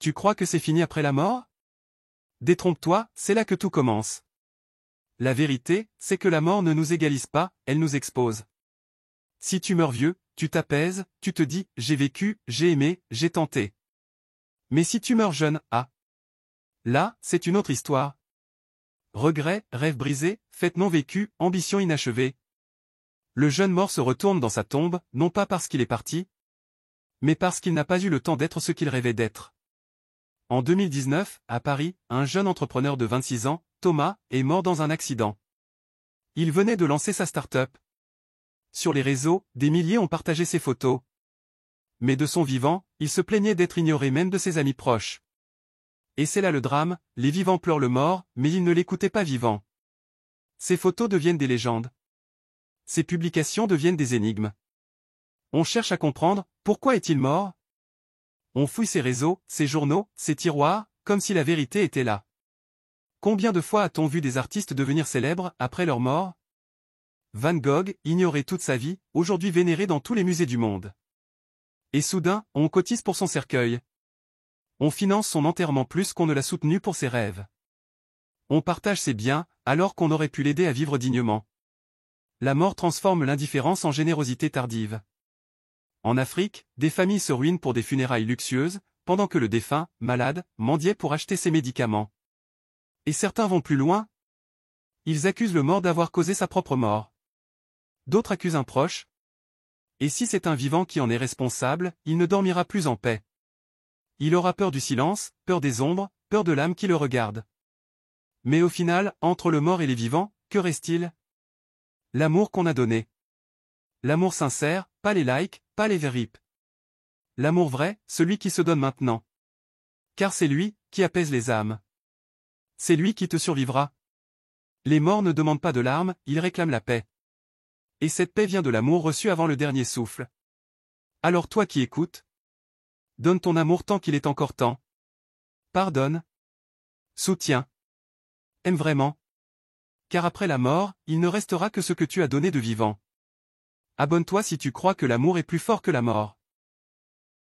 Tu crois que c'est fini après la mort? Détrompe-toi, c'est là que tout commence. La vérité, c'est que la mort ne nous égalise pas, elle nous expose. Si tu meurs vieux, tu t'apaises, tu te dis, j'ai vécu, j'ai aimé, j'ai tenté. Mais si tu meurs jeune, ah! Là, c'est une autre histoire. Regrets, rêves brisés, fêtes non vécues, ambitions inachevées. Le jeune mort se retourne dans sa tombe, non pas parce qu'il est parti, mais parce qu'il n'a pas eu le temps d'être ce qu'il rêvait d'être. En 2019, à Paris, un jeune entrepreneur de 26 ans, Thomas, est mort dans un accident. Il venait de lancer sa start-up. Sur les réseaux, des milliers ont partagé ses photos. Mais de son vivant, il se plaignait d'être ignoré même de ses amis proches. Et c'est là le drame, les vivants pleurent le mort, mais ils ne l'écoutaient pas vivant. Ces photos deviennent des légendes. Ces publications deviennent des énigmes. On cherche à comprendre, pourquoi est-il mort? On fouille ses réseaux, ses journaux, ses tiroirs, comme si la vérité était là. Combien de fois a-t-on vu des artistes devenir célèbres après leur mort? Van Gogh, ignoré toute sa vie, aujourd'hui vénéré dans tous les musées du monde. Et soudain, on cotise pour son cercueil. On finance son enterrement plus qu'on ne l'a soutenu pour ses rêves. On partage ses biens, alors qu'on aurait pu l'aider à vivre dignement. La mort transforme l'indifférence en générosité tardive. En Afrique, des familles se ruinent pour des funérailles luxueuses, pendant que le défunt, malade, mendiait pour acheter ses médicaments. Et certains vont plus loin. Ils accusent le mort d'avoir causé sa propre mort. D'autres accusent un proche. Et si c'est un vivant qui en est responsable, il ne dormira plus en paix. Il aura peur du silence, peur des ombres, peur de l'âme qui le regarde. Mais au final, entre le mort et les vivants, que reste-t-il? L'amour qu'on a donné. L'amour sincère, pas les likes, pas les rips. L'amour vrai, celui qui se donne maintenant. Car c'est lui, qui apaise les âmes. C'est lui qui te survivra. Les morts ne demandent pas de larmes, ils réclament la paix. Et cette paix vient de l'amour reçu avant le dernier souffle. Alors toi qui écoutes, donne ton amour tant qu'il est encore temps. Pardonne. Soutiens. Aime vraiment. Car après la mort, il ne restera que ce que tu as donné de vivant. Abonne-toi si tu crois que l'amour est plus fort que la mort.